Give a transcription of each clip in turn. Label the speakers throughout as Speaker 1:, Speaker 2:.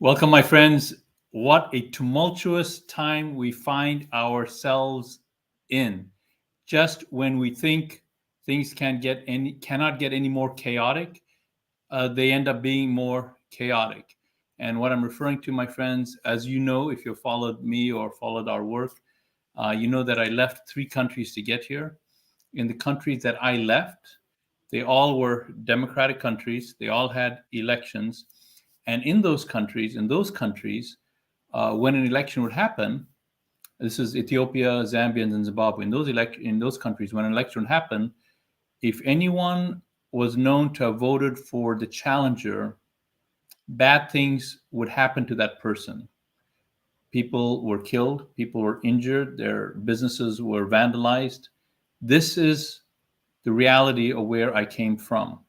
Speaker 1: Welcome, my friends. What a tumultuous time we find ourselves in. Just when we think things cannot get any more chaotic, they end up being more chaotic. And what I'm referring to, my friends, as you know, if you followed me or followed our work, you know that I left three countries to get here. In the countries that I left, they all were democratic countries. They all had elections, and in those countries, when an election would happen, this is Ethiopia, Zambia, and Zimbabwe. In those countries, when an election would happen, if anyone was known to have voted for the challenger, bad things would happen to that person. People were killed, people were injured, their businesses were vandalized. This is the reality of where I came from.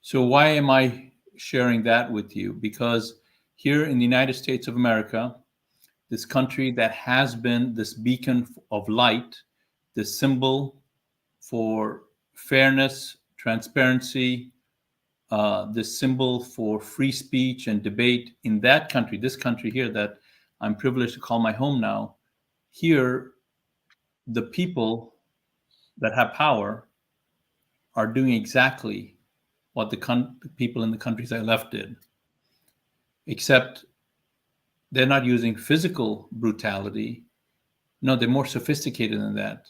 Speaker 1: So, why am I sharing that with you? Because here in the United States of America, this country that has been this beacon of light, this symbol for fairness, transparency, this symbol for free speech and debate in that country, this country here that I'm privileged to call my home now, here, the people that have power are doing exactly what the people in the countries I left did, except they're not using physical brutality. No, they're more sophisticated than that.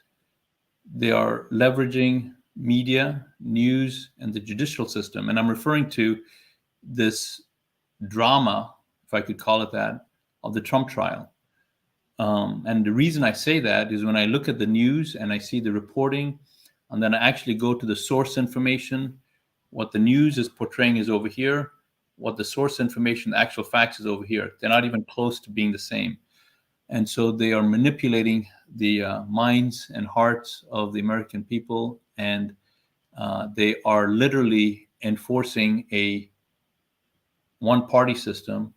Speaker 1: They are leveraging media, news, and the judicial system. And I'm referring to this drama, if I could call it that, of the Trump trial. And the reason I say that is when I look at the news and I see the reporting, and then I actually go to the source information, what the news is portraying is over here, what the source information, the actual facts is over here. They're not even close to being the same. And so they are manipulating the minds and hearts of the American people, and they are literally enforcing a one-party system,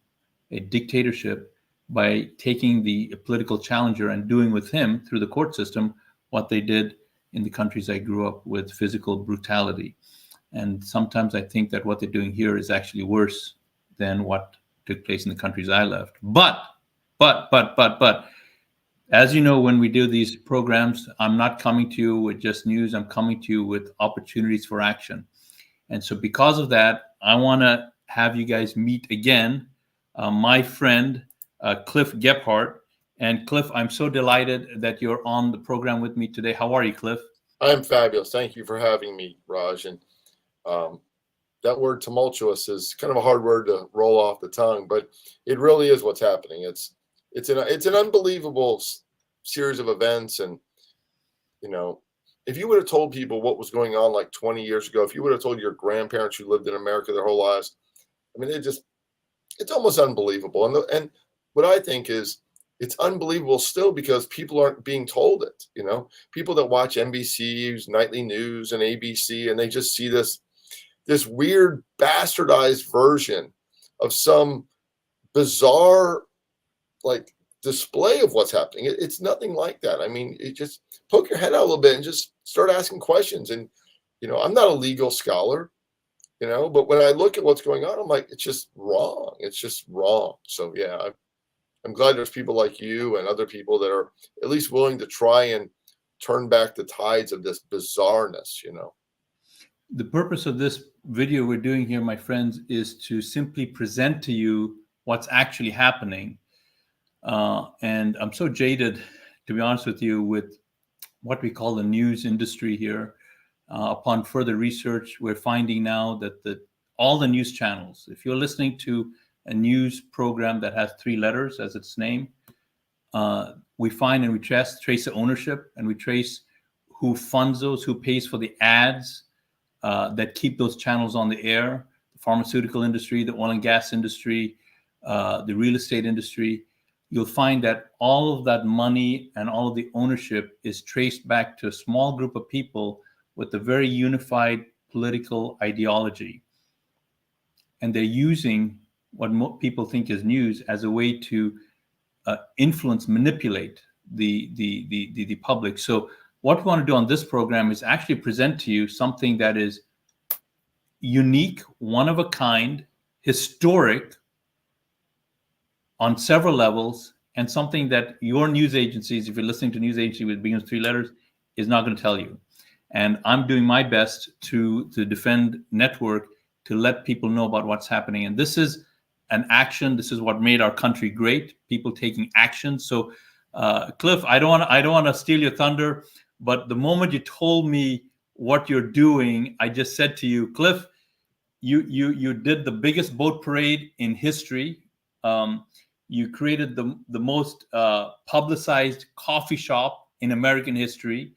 Speaker 1: a dictatorship, by taking the political challenger and doing with him through the court system what they did in the countries I grew up with, physical brutality. And sometimes I think that what they're doing here is actually worse than what took place in the countries I left. But, as you know, when we do these programs, I'm not coming to you with just news. I'm coming to you with opportunities for action. And so because of that, I want to have you guys meet again my friend, Cliff Gephardt. And Cliff, I'm so delighted that you're on the program with me today. How are you, Cliff?
Speaker 2: I'm fabulous. Thank you for having me, Raj. And that word tumultuous is kind of a hard word to roll off the tongue, but it really is what's happening. It's an unbelievable series of events. And, you know, if you would have told people what was going on like 20 years ago, if you would have told your grandparents who lived in America their whole lives, I mean, it's almost unbelievable. And what I think is it's unbelievable still because people aren't being told it. You know, people that watch NBC's nightly news and ABC, and they just see this weird bastardized version of some bizarre like display of what's happening. It's nothing like that. I mean, it just poke your head out a little bit and just start asking questions. And, you know, I'm not a legal scholar, you know, but when I look at what's going on, I'm like, it's just wrong. It's just wrong. So, yeah, I'm glad there's people like you and other people that are at least willing to try and turn back the tides of this bizarreness, you know.
Speaker 1: The purpose of this video we're doing here, my friends, is to simply present to you what's actually happening. And I'm so jaded, to be honest with you, with what we call the news industry here. Upon further research, we're finding now that all the news channels, if you're listening to a news program that has three letters as its name, we find and we trace the ownership, and we trace who funds those, who pays for the ads that keep those channels on the air: the pharmaceutical industry, the oil and gas industry, the real estate industry. You'll find that all of that money and all of the ownership is traced back to a small group of people with a very unified political ideology. And they're using what people think is news as a way to influence, manipulate the public. So what we want to do on this program is actually present to you something that is unique, one of a kind, historic, on several levels, and something that your news agencies, if you're listening to news agency with begins with 3 letters, is not going to tell you. And I'm doing my best to defend network, to let people know about what's happening. And this is an action. This is what made our country great. People taking action. So, Cliff, I don't want to steal your thunder, but the moment you told me what you're doing, I just said to you, Cliff, you did the biggest boat parade in history. You created the most publicized coffee shop in American history.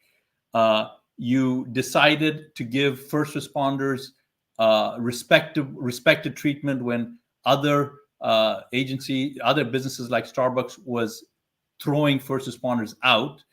Speaker 1: You decided to give first responders respected treatment when other other businesses like Starbucks was throwing first responders out.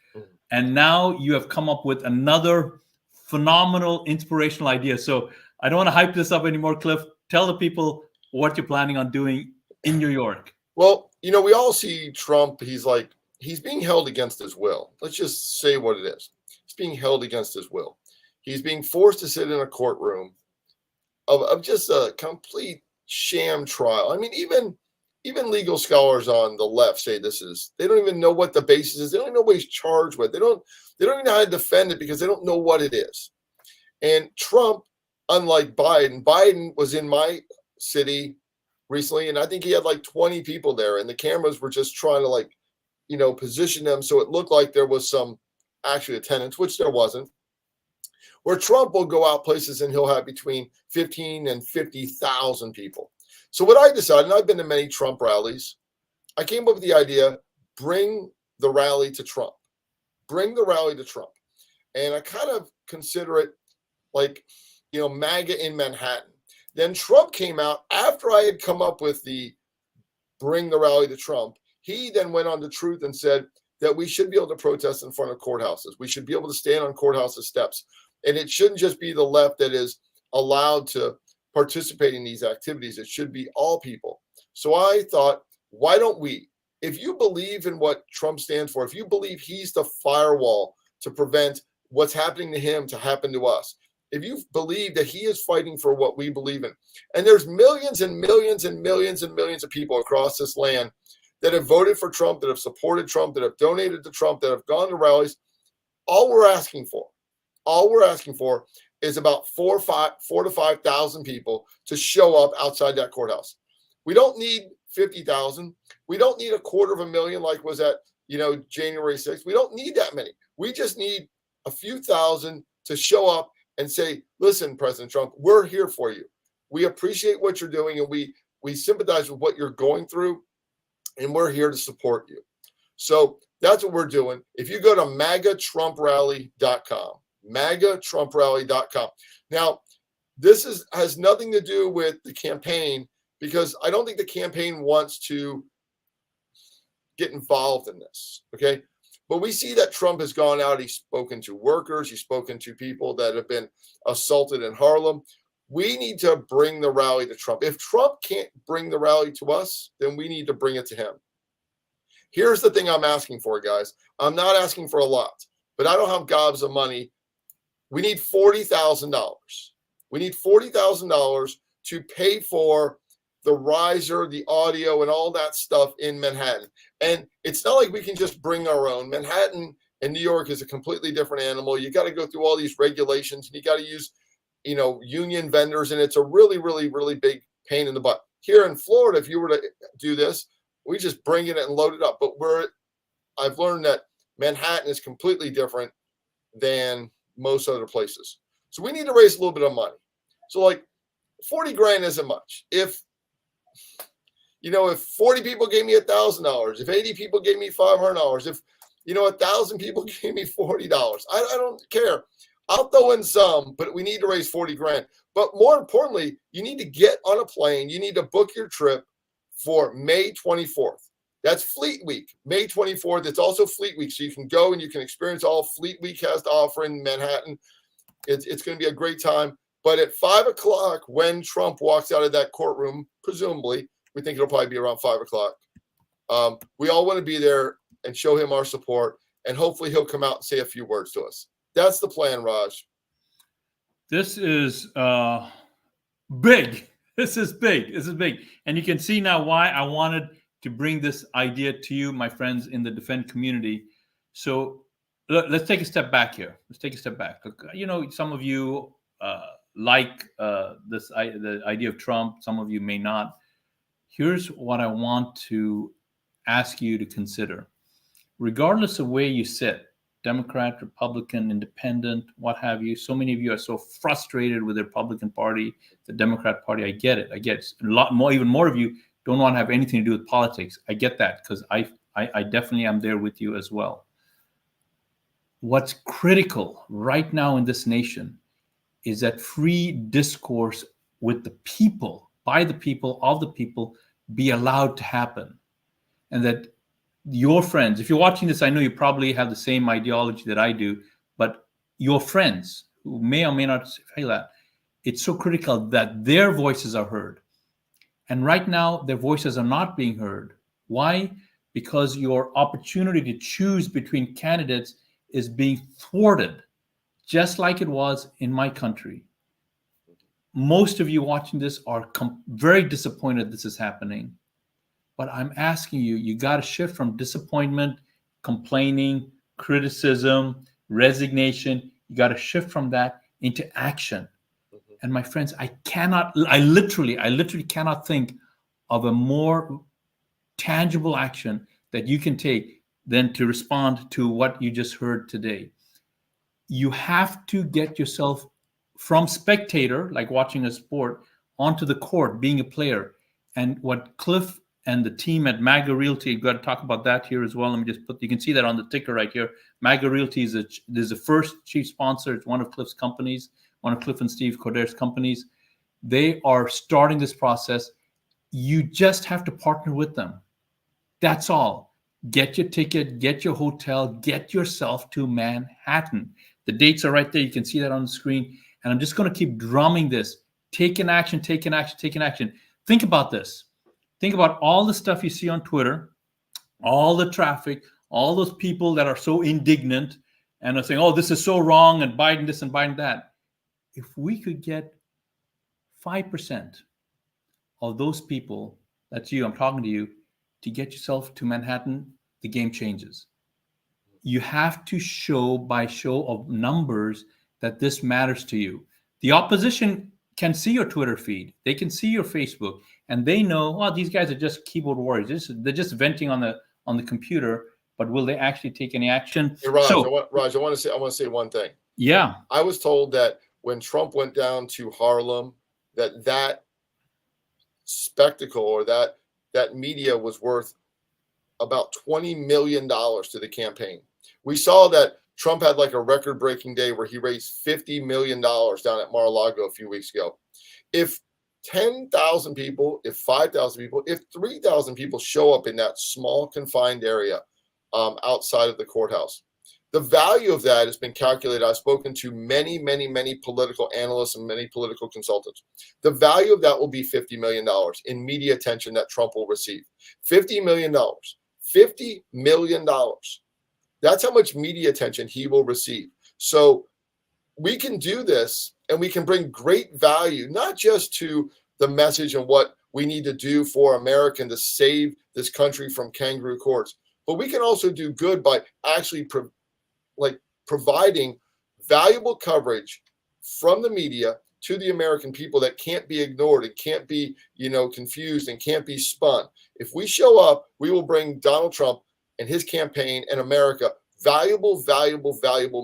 Speaker 1: And now you have come up with another phenomenal, inspirational idea. So I don't want to hype this up anymore, Cliff. Tell the people what you're planning on doing in New York.
Speaker 2: Well, we all see Trump. He's being held against his will. Let's just say what it is. He's being held against his will. He's being forced to sit in a courtroom of just a complete sham trial. I mean, even legal scholars on the left say they don't even know what the basis is. They don't even know what he's charged with. They don't even know how to defend it because they don't know what it is. And Trump, unlike Biden was in my city recently, and I think he had like 20 people there, and the cameras were just trying to position them so it looked like there was some actual attendance, which there wasn't. Where Trump will go out places and he'll have between 15 and 50,000 people. So what I decided, and I've been to many Trump rallies, I came up with the idea, bring the rally to Trump. Bring the rally to Trump. And I kind of consider it like, MAGA in Manhattan. Then Trump came out after I had come up with the bring the rally to Trump. He then went on to Truth and said that we should be able to protest in front of courthouses. We should be able to stand on courthouses steps. And it shouldn't just be the left that is allowed to participate in these activities. It should be all people. So I thought, why don't we? If you believe in what Trump stands for, if you believe he's the firewall to prevent what's happening to him to happen to us, if you believe that he is fighting for what we believe in, and there's millions and millions and millions and millions of people across this land that have voted for Trump, that have supported Trump, that have donated to Trump, that have gone to rallies, all we're asking for is about 4,000 to 5,000 people to show up outside that courthouse. We don't need 50,000. We don't need 250,000 like was at, January 6th. We don't need that many. We just need a few thousand to show up and say, listen, President Trump, we're here for you. We appreciate what you're doing, and we sympathize with what you're going through, and we're here to support you. So that's what we're doing. If you go to MAGATrumprally.com, MAGATrumprally.com. Now, this has nothing to do with the campaign, because I don't think the campaign wants to get involved in this, okay? But we see that Trump has gone out. He's spoken to workers. He's spoken to people that have been assaulted in Harlem. We need to bring the rally to Trump. If Trump can't bring the rally to us, then we need to bring it to him. Here's the thing I'm asking for, guys. I'm not asking for a lot, but I don't have gobs of money. We need $40,000. We need $40,000 to pay for the riser, the audio, and all that stuff in Manhattan. And it's not like we can just bring our own. Manhattan and New York is a completely different animal. You got to go through all these regulations, and you got to use, union vendors, and it's a really, really, really big pain in the butt. Here in Florida, if you were to do this, we just bring it and load it up. But I've learned that Manhattan is completely different than most other places. So we need to raise a little bit of money. So like 40 grand isn't much. If 40 people gave me $1,000, if 80 people gave me $500, if 1,000 people gave me $40, I don't care. I'll throw in some, but we need to raise 40 grand. But more importantly, you need to get on a plane. You need to book your trip for May 24th. That's Fleet Week, May 24th. It's also Fleet Week, so you can go and you can experience all Fleet Week has to offer in Manhattan. It's going to be a great time. But at 5 o'clock, when Trump walks out of that courtroom, presumably, we think it'll probably be around 5 o'clock. We all want to be there and show him our support, and hopefully he'll come out and say a few words to us. That's the plan, Raj.
Speaker 1: This is big. This is big. And you can see now why I wanted to bring this idea to you, my friends in the defense community. So let's take a step back here. Let's take a step back. Some of you like the idea of Trump. Some of you may not. Here's what I want to ask you to consider. Regardless of where you sit, Democrat, Republican, Independent, what have you, so many of you are so frustrated with the Republican Party, the Democrat Party. I get it. A lot more, even more of you don't want to have anything to do with politics. I get that, because I definitely am there with you as well. What's critical right now in this nation is that free discourse with the people, by the people, of the people, be allowed to happen. And that your friends, if you're watching this, I know you probably have the same ideology that I do, but your friends who may or may not feel that, it's so critical that their voices are heard. And right now, their voices are not being heard. Why? Because your opportunity to choose between candidates is being thwarted, just like it was in my country. Most of you watching this are very disappointed this is happening. But I'm asking you, you got to shift from disappointment, complaining, criticism, resignation. You got to shift from that into action. Mm-hmm. And my friends, I literally cannot think of a more tangible action that you can take than to respond to what you just heard today. You have to get yourself from spectator, like watching a sport, onto the court, being a player. And what Cliff and the team at MAGA Realty, you've got to talk about that here as well. Let me just you can see that on the ticker right here. MAGA Realty is the first chief sponsor. It's one of Cliff's companies, one of Cliff and Steve Coderre's companies. They are starting this process. You just have to partner with them. That's all. Get your ticket, get your hotel, get yourself to Manhattan. The dates are right there. You can see that on the screen. And I'm just going to keep drumming this. Take an action, take an action, take an action. Think about this. Think about all the stuff you see on Twitter, all the traffic, all those people that are so indignant and are saying, oh, this is so wrong, and Biden this and Biden that. If we could get 5% of those people, that's you, I'm talking to you, to get yourself to Manhattan, the game changes. You have to show by show of numbers that this matters to you. The opposition can see your Twitter feed. They can see your Facebook, and they know, oh, these guys are just keyboard warriors. They're just venting on the computer. But will they actually take any action?
Speaker 2: Hey, Raj, I want to say one thing.
Speaker 1: Yeah,
Speaker 2: I was told that when Trump went down to Harlem, that spectacle or that media was worth about $20 million to the campaign. We saw that Trump had like a record-breaking day where he raised $50 million down at Mar-a-Lago a few weeks ago. If 10,000 people, if 5,000 people, if 3,000 people show up in that small confined area outside of the courthouse, the value of that has been calculated. I've spoken to many, many, many political analysts and many political consultants. The value of that will be $50 million in media attention that Trump will receive. $50 million. $50 million. That's how much media attention he will receive. So we can do this, and we can bring great value, not just to the message and what we need to do for America to save this country from kangaroo courts, but we can also do good by actually providing valuable coverage from the media to the American people that can't be ignored and can't be, confused and can't be spun. If we show up, we will bring Donald Trump and his campaign and America valuable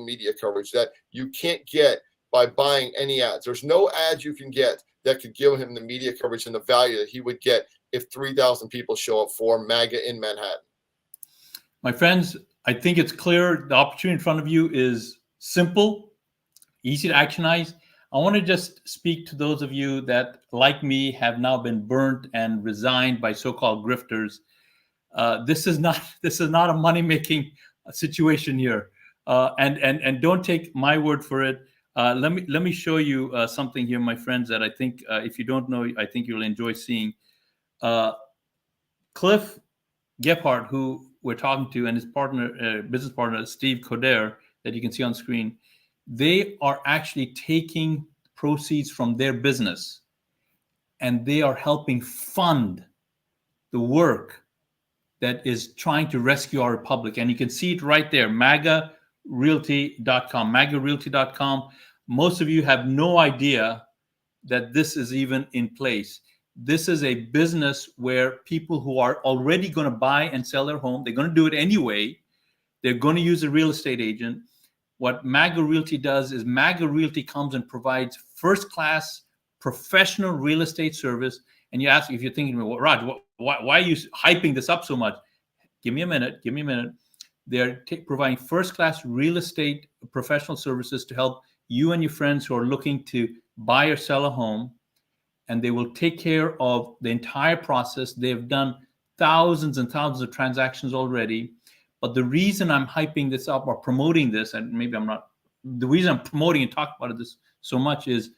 Speaker 2: media coverage that you can't get by buying any ads. There's no ads you can get that could give him the media coverage and the value that he would get if 3,000 people show up for MAGA in Manhattan.
Speaker 1: My friends, I think it's clear the opportunity in front of you is simple, easy to actionize. I want to just speak to those of you that, like me, have now been burnt and resigned by so-called grifters. This is not a money-making situation here, and don't take my word for it. Let me show you something here, my friends, that I think if you don't know, I think you'll enjoy seeing. Cliff Gephardt, who we're talking to, and his partner, business partner, Steve Coderre, that you can see on screen, they are actually taking proceeds from their business, and they are helping fund the work that is trying to rescue our republic. And you can see it right there, MAGArealty.com, MAGArealty.com. Most of you have no idea that this is even in place. This is a business where people who are already going to buy and sell their home, they're going to do it anyway. They're going to use a real estate agent. What MAGA Realty does is MAGA Realty comes and provides first-class professional real estate service. And you ask, if you're thinking, well, Raj, why are you hyping this up so much? Give me a minute. They're providing first-class real estate professional services to help you and your friends who are looking to buy or sell a home. And they will take care of the entire process. They've done thousands and thousands of transactions already. But the reason I'm hyping this up or promoting this, and maybe I'm not, the reason I'm promoting and talking about this so much is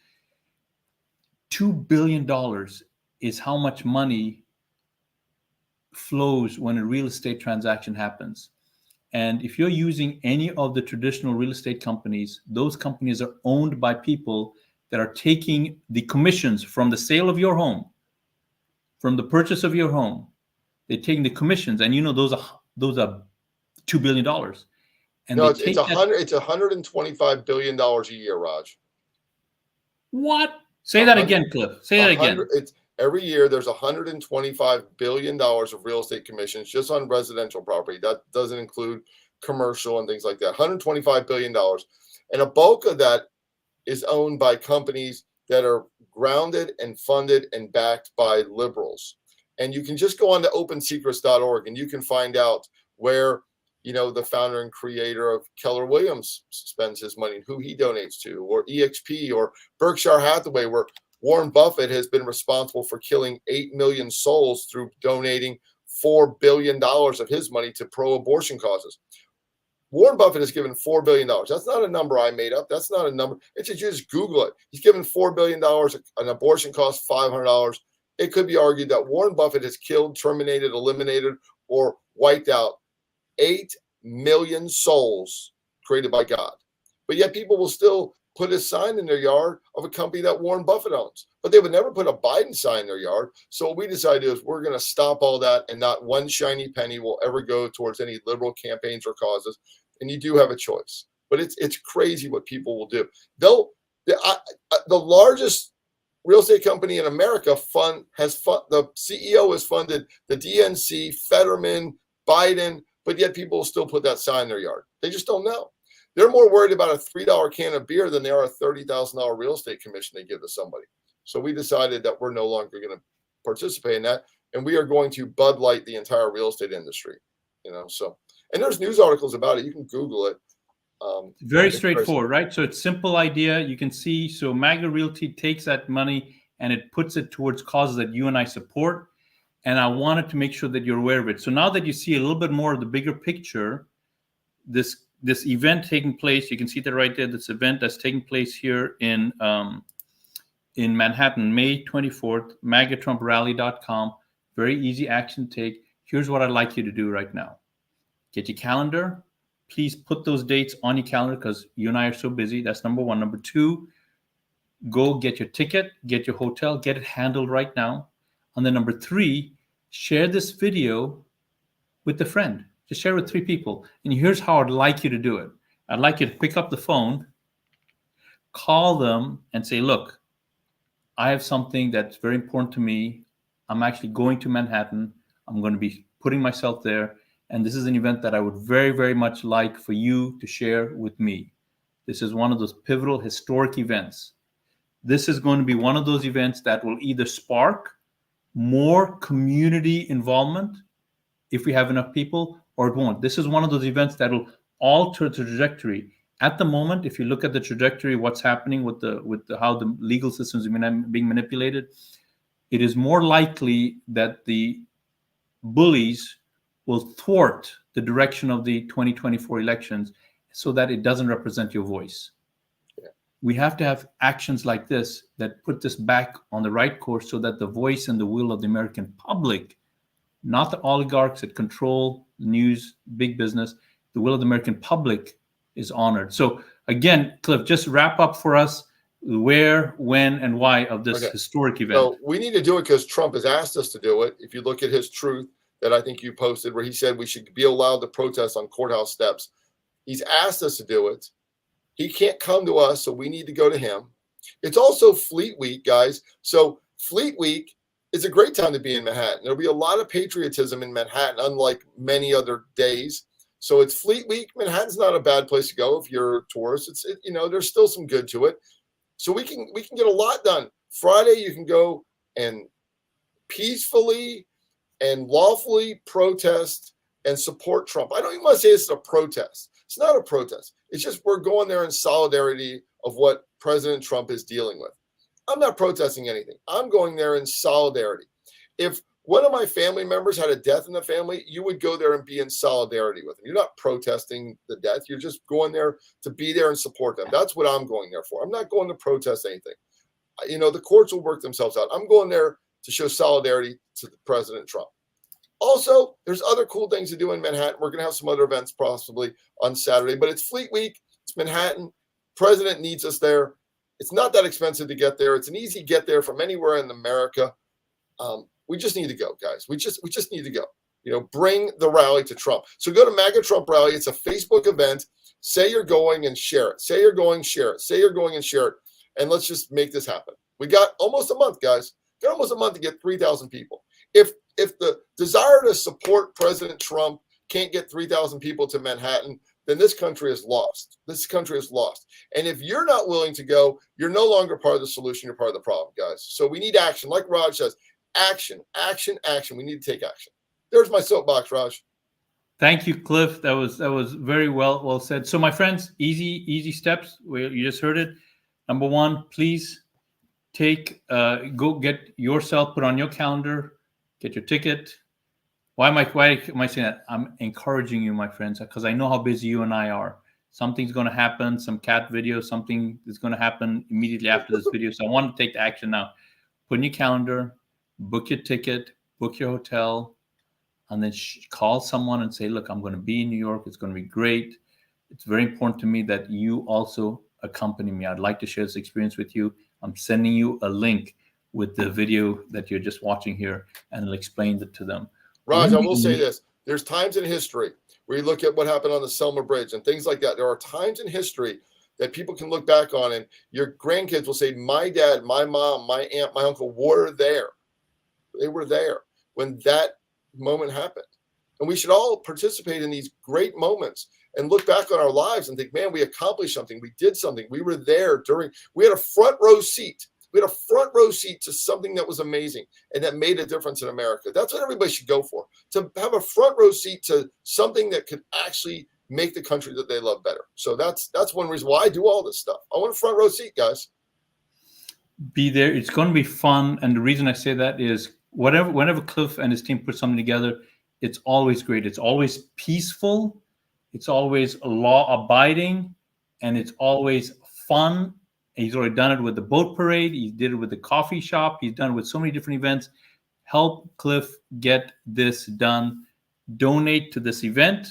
Speaker 1: $2 billion is how much money flows when a real estate transaction happens. And if you're using any of the traditional real estate companies, those companies are owned by people that are taking the commissions from the sale of your home, from the purchase of your home. They're taking the commissions, and those are $2 billion. And
Speaker 2: no, it's $125 billion a year, Raj.
Speaker 1: What? Say that again, Cliff. Say that again.
Speaker 2: Every year there's $125 billion of real estate commissions just on residential property. That doesn't include commercial and things like that. $125 billion. And a bulk of that is owned by companies that are grounded and funded and backed by liberals. And you can just go on to opensecrets.org and you can find out where, the founder and creator of Keller Williams spends his money and who he donates to, or EXP or Berkshire Hathaway, where Warren Buffett has been responsible for killing 8 million souls through donating $4 billion of his money to pro-abortion causes. Warren Buffett has given $4 billion. That's not a number I made up. That's not a number. It's just, you just Google it. He's given $4 billion. An abortion costs $500. It could be argued that Warren Buffett has killed, terminated, eliminated, or wiped out 8 million souls created by God. But yet people will still put a sign in their yard of a company that Warren Buffett owns. But they would never put a Biden sign in their yard. So what we decided is we're going to stop all that, and not one shiny penny will ever go towards any liberal campaigns or causes. And you do have a choice. But it's crazy what people will do. The largest real estate company in America the CEO has funded the DNC, Fetterman, Biden, but yet people will still put that sign in their yard. They just don't know. They're more worried about a $3 can of beer than they are a $30,000 real estate commission they give to somebody. So we decided that we're no longer going to participate in that, and we are going to Bud Light the entire real estate industry. So, and there's news articles about it. You can Google it.
Speaker 1: Very straightforward, right? So it's simple idea. You can see. So MAGA Realty takes that money and it puts it towards causes that you and I support. And I wanted to make sure that you're aware of it. So now that you see a little bit more of the bigger picture, this event taking place, you can see that right there. This event that's taking place here in Manhattan, May 24th, MAGATrumpRally.com. Very easy action to take. Here's what I'd like you to do right now. Get your calendar. Please put those dates on your calendar because you and I are so busy. That's number one. Number two, go get your ticket, get your hotel, get it handled right now. And then number three, share this video with a friend. Just share it with 3 people. And here's how I'd like you to do it. I'd like you to pick up the phone, call them and say, look, I have something that's very important to me. I'm actually going to Manhattan. I'm going to be putting myself there. And this is an event that I would very, very much like for you to share with me. This is one of those pivotal historic events. This is going to be one of those events that will either spark more community involvement if we have enough people, or it won't. This is one of those events that will alter the trajectory. At the moment, if you look at the trajectory, what's happening with how the legal system is being manipulated, it is more likely that the bullies will thwart the direction of the 2024 elections so that it doesn't represent your voice. We have to have actions like this that put this back on the right course so that the voice and the will of the American public, not the oligarchs that control news, big business, the will of the American public is honored. So again, Cliff, just wrap up for us where, when, and why of this historic event.
Speaker 2: So we need to do it because Trump has asked us to do it. If you look at his truth, that I think you posted where he said we should be allowed to protest on courthouse steps. He's asked us to do it. He can't come to us, so we need to go to him. It's also Fleet Week, guys. So Fleet Week is a great time to be in Manhattan. There'll be a lot of patriotism in Manhattan, unlike many other days. So it's Fleet Week. Manhattan's not a bad place to go if you're a tourist. There's still some good to it. So we can get a lot done. Friday, you can go and peacefully and lawfully protest and support Trump. I don't even want to say it's a protest. It's not a protest. It's just we're going there in solidarity of what President Trump is dealing with. I'm not protesting anything. I'm going there in solidarity. If one of my family members had a death in the family, you would go there and be in solidarity with them. You're not protesting the death. You're just going there to be there and support them. That's what I'm going there for. I'm not going to protest anything. The courts will work themselves out. I'm going there to show solidarity to President Trump. Also, there's other cool things to do in Manhattan. We're going to have some other events possibly on Saturday, but it's Fleet Week. It's Manhattan. President needs us there. It's not that expensive to get there. It's an easy get there from anywhere in America. We just need to go, guys. We just need to go. Bring the rally to Trump. So go to MAGA Trump Rally. It's a Facebook event. Say you're going and share it. Say you're going, share it. Say you're going and share it. And let's just make this happen. We got almost a month, guys. Got almost a month to get 3,000 people. If the desire to support President Trump can't get 3,000 people to Manhattan, then this country is lost. This country is lost. And if you're not willing to go, you're no longer part of the solution. You're part of the problem, guys. So we need action. Like Raj says, action, action, action. We need to take action. There's my soapbox, Raj.
Speaker 1: Thank you, Cliff. That was very well said. So, my friends, easy steps. You just heard it. Number one, please go get yourself, put on your calendar, get your ticket. Why am I saying that? I'm encouraging you, my friends, because I know how busy you and I are. Something's going to happen, some cat video, something is going to happen immediately after this video. So I want to take the action now. Put in your calendar, book your ticket, book your hotel, and then call someone and say, look, I'm going to be in New York. It's going to be great. It's very important to me that you also accompany me. I'd like to share this experience with you. I'm sending you a link with the video that you're just watching here, and it'll explain it to them.
Speaker 2: Raj, I will say this. There's times in history where you look at what happened on the Selma Bridge and things like that. There are times in history that people can look back on, and your grandkids will say, my dad, my mom, my aunt, my uncle were there. They were there when that moment happened. And we should all participate in these great moments and look back on our lives and think, man, we accomplished something. We did something. We were there we had a front row seat. We had a front row seat to something that was amazing and that made a difference in America. That's what everybody should go for, to have a front row seat to something that could actually make the country that they love better. So that's one reason why I do all this stuff. I want a front row seat, guys.
Speaker 1: Be there. It's going to be fun. And the reason I say that is whenever Cliff and his team put something together, it's always great. It's always peaceful. It's always law-abiding, and it's always fun. He's already done it with the boat parade. He did it with the coffee shop. He's done it with so many different events. Help Cliff get this done. Donate to this event.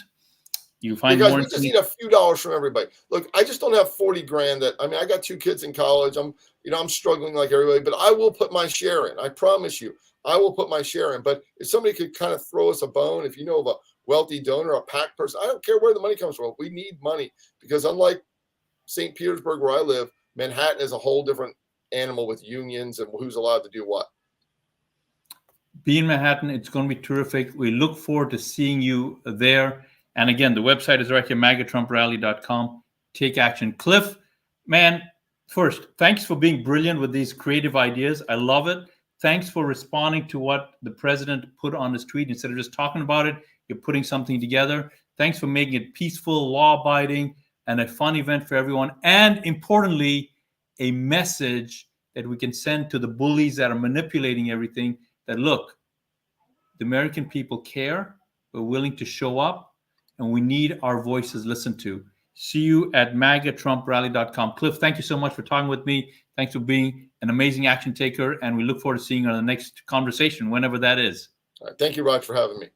Speaker 1: You find
Speaker 2: guys,
Speaker 1: more.
Speaker 2: We just need a few dollars from everybody. Look, I just don't have 40 grand. I got 2 kids in college. I'm struggling like everybody, but I will put my share in. I promise you, I will put my share in. But if somebody could kind of throw us a bone, if you know of a wealthy donor, a PAC person, I don't care where the money comes from. We need money because unlike St. Petersburg, where I live, Manhattan is a whole different animal with unions and who's allowed to do what.
Speaker 1: Be in Manhattan. It's going to be terrific. We look forward to seeing you there. And again, the website is right here, MAGATrumpRally.com. Take action. Cliff, man, first, thanks for being brilliant with these creative ideas. I love it. Thanks for responding to what the president put on his tweet. Instead of just talking about it, you're putting something together. Thanks for making it peaceful, law-abiding, and a fun event for everyone. And importantly, a message that we can send to the bullies that are manipulating everything that, look, the American people care. We're willing to show up, and we need our voices listened to. See you at MAGATrumpRally.com. Cliff, thank you so much for talking with me. Thanks for being an amazing action taker, and we look forward to seeing you on the next conversation, whenever that is.
Speaker 2: All right. Thank you, Raj, for having me.